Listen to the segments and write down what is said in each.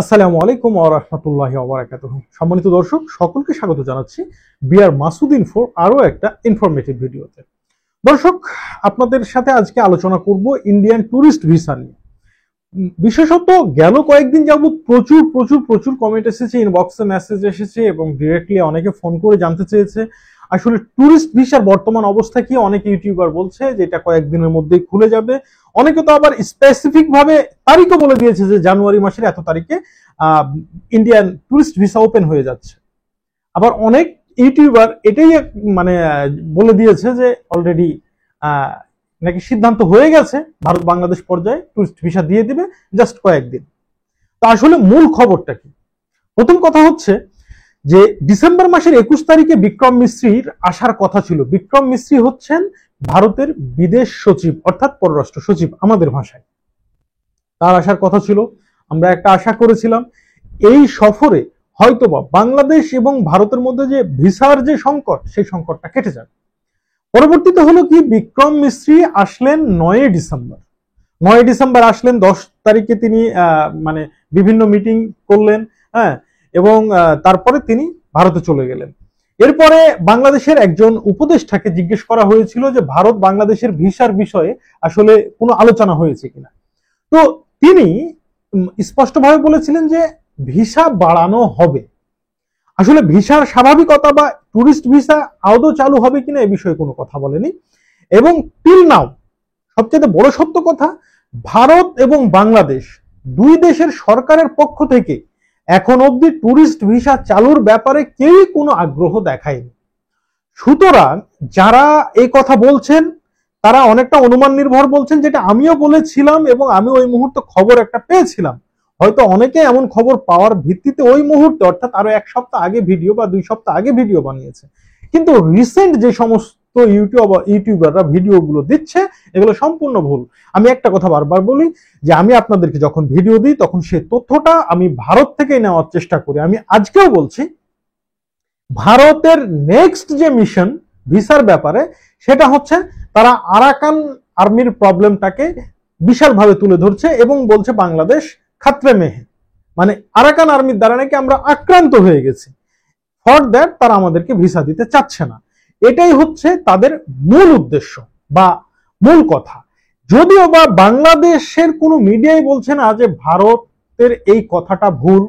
আসসালামু আলাইকুম ওয়া রাহমাতুল্লাহি ওয়া বারাকাতুহু। সম্মানিত দর্শক, সকলকে স্বাগত জানাচ্ছি বিআর মাসুদ ইনফোর আরো একটা ইনফরমেটিভ ভিডিওতে। দর্শক, আপনাদের সাথে আজকে আলোচনা করব ইন্ডিয়ান ট্যুরিস্ট ভিসা নিয়ে। বিশেষত গেল কয়েকদিন যাবত প্রচুর প্রচুর প্রচুর কমেন্ট এসেছে, ইনবক্সে মেসেজ এসেছে এবং ডিরেক্টলি অনেকে ফোন করে জানতে চেয়েছে আসলে ট্যুরিস্ট ভিসার বর্তমান অবস্থা কি। অনেক ইউটিউবার বলছে যে এটা কয়েকদিনের মধ্যেই খুলে যাবে, অনেকে তো আবার স্পেসিফিক ভাবে তারিখও বলে দিয়েছে যে জানুয়ারি মাসের এত তারিখে ইন্ডিয়ান ট্যুরিস্ট ভিসা ওপেন হয়ে যাচ্ছে। আবার অনেক ইউটিউবার এটাই মানে বলে দিয়েছে যে অলরেডি নাকি সিদ্ধান্ত হয়ে গেছে, ভারত বাংলাদেশ পর্যায়ে টুরিস্ট ভিসা দিয়ে দিবে জাস্ট কয়েকদিন। তো আসলে মূল খবরটা কি? প্রথম কথা হচ্ছে যে ডিসেম্বর মাসের 21 তারিখে বিক্রম মিস্ত্রির আসার কথা ছিল। বিক্রম মিস্ত্রি হচ্ছেন ভারতের বিদেশ সচিব অর্থাৎ পররাষ্ট্র সচিব আমাদের ভাষায়। তার আসার কথা ছিল, আমরা একটা আশা করেছিলাম এই সফরে হয়তোবা বাংলাদেশ এবং ভারতের মধ্যে যে ভিসার যে সংকট, সেই সংকটটা কেটে যাবে। পরবর্তীতে হলো কি, বিক্রম মিস্ত্রি আসলেন 9 ডিসেম্বর। 9 ডিসেম্বর আসলেন, 10 তারিখে তিনি মানে বিভিন্ন মিটিং করলেন, হ্যাঁ, এবং তারপরে তিনি ভারতে চলে গেলেন। এরপরে বাংলাদেশের একজন উপদেষ্টাকে জিজ্ঞেস করা হয়েছিল যে ভারত বাংলাদেশের ভিসার বিষয়ে আসলে কোনো আলোচনা হয়েছে কিনা। তো তিনি স্পষ্টভাবে বলেছিলেন যে ভিসা বাড়ানো হবে। আসলে ভিসার স্বাভাবিকতা বা ট্যুরিস্ট ভিসা আদৌ চালু হবে কিনা এ বিষয়ে কোনো কথা বলেনি। এবং টিল নাও সবচেয়ে বড় সত্য কথা, ভারত এবং বাংলাদেশ দুই দেশের সরকারের পক্ষ থেকে এখন অবধি ট্যুরিস্ট ভিসা চালুর ব্যাপারে কেউই কোনো আগ্রহ দেখায়নি। সুতরাং যারা এই কথা বলছেন তারা অনেকটা অনুমান নির্ভর বলছেন, যেটা আমিও বলেছিলাম এবং আমি ওই মুহূর্তে খবর একটা পেয়েছিলাম। হয়তো অনেকে এমন খবর পাওয়ার ভিত্তিতে ওই মুহূর্তে অর্থাৎ আরো 1 সপ্তাহ আগে ভিডিও বা 2 সপ্তাহ আগে ভিডিও বানিয়েছে, কিন্তু রিসেন্ট যে সমস্ত ইউটিউবাররা ভিডিওগুলো দিচ্ছে এগুলো সম্পূর্ণ ভুল। আমি একটা কথা বারবার বলি যে আমি আপনাদেরকে যখন ভিডিও দিই তখন সেই তথ্যটা আমি ভারত থেকেই নেওয়ার চেষ্টা করি। আমি আজকেও বলছি, ভারতের নেক্সট যে মিশন ভিসার ব্যাপারে সেটা হচ্ছে তারা আরাকান আর্মির প্রবলেমটাকে বিশালভাবে তুলে ধরছে এবং বলছে বাংলাদেশ খাতরে মেহে, মানে আরাকান আর্মির দ্বারা নাকি আমরা আক্রান্ত হয়ে গেছি। ফর দ্যাট তারা আমাদেরকে ভিসা দিতে চাচ্ছে না। এটাই হচ্ছে তাদের মূল উদ্দেশ্য বা মূল কথা। যদিও বা বাংলাদেশের কোনো মিডিয়াই বলছে না যে ভারতের এই কথাটা ভুল,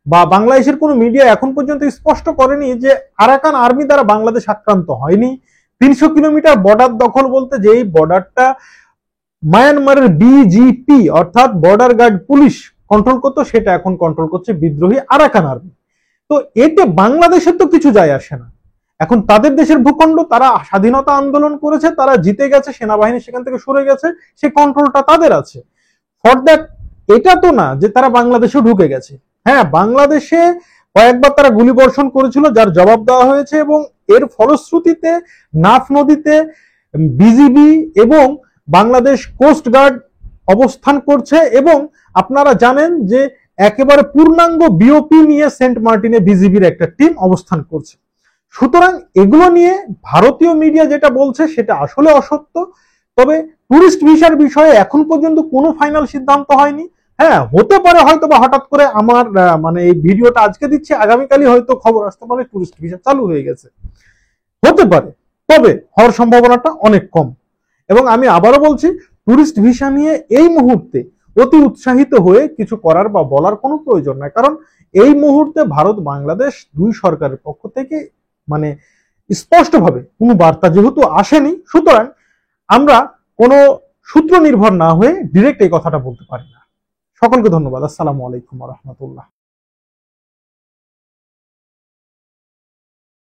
বা বাংলাদেশের কোনো মিডিয়া এখন পর্যন্ত স্পষ্ট করেনি যে আরাকান আর্মি দ্বারা বাংলাদেশ আক্রান্ত হয়নি। 300 কিলোমিটার বর্ডার দখল বলতে যেই বর্ডারটা মায়ানমারের বিজিপি অর্থাৎ বর্ডার গার্ড পুলিশ কন্ট্রোল করতো, সেটা এখন কন্ট্রোল করছে বিদ্রোহী আরাকান আর্মি। তো এতে বাংলাদেশের তো কিছু যায় আসে না। এখন তাদের দেশের ভূখণ্ড, তারা স্বাধীনতা আন্দোলন করেছে, তারা জিতে গেছে, সেনাবাহিনী সেখান থেকে সরে গেছে, সে কন্ট্রোলটা তাদের আছে। ফর দ্যাট এটা তো না যে তারা বাংলাদেশেও ঢুকে গেছে। হ্যাঁ, বাংলাদেশে কয়েকবার তারা গুলি বর্ষণ করেছিল, যার জবাব দেওয়া হয়েছে, এবং এর ফলশ্রুতিতে নাফ নদীতে বিজিবি এবং বাংলাদেশ কোস্ট গার্ড অবস্থান করছে। এবং আপনারা জানেন যে একেবারে পূর্ণাঙ্গ বিওপি নিয়ে সেন্ট মার্টিনে বিজিবির একটা টিম অবস্থান করছে। সুতরাং এগুলো নিয়ে ভারতীয় মিডিয়া যেটা বলছে সেটা আসলে অসত্য। তবে ট্যুরিস্ট ভিসার বিষয়ে এখন পর্যন্ত কোনো ফাইনাল সিদ্ধান্ত হয়নি। হ্যাঁ, হতে পারে হয়তো বা হঠাৎ করে আমার মানে এই ভিডিওটা আজকে দিচ্ছি, আগামীকালই হয়তো খবর আসতে পারে ট্যুরিস্ট ভিসা চালু হয়ে গেছে, হতে পারে। তবে হওয়ার সম্ভাবনাটা অনেক কম। এবং আমি আবারও বলছি, ট্যুরিস্ট ভিসা নিয়ে এই মুহূর্তে অতি উৎসাহিত হয়ে কিছু করার বা বলার কোনো প্রয়োজন নাই, কারণ এই মুহূর্তে ভারত বাংলাদেশ দুই সরকারের পক্ষ থেকে মানে স্পষ্টভাবে কোনো বার্তা যেহেতু আসেনি, সুতরাং আমরা কোনো সূত্র নির্ভর না হয়ে ডিরেক্ট এই কথাটা বলতে পারি না। সকলকে ধন্যবাদ। আসসালামু আলাইকুম ওয়া রাহমাতুল্লাহ।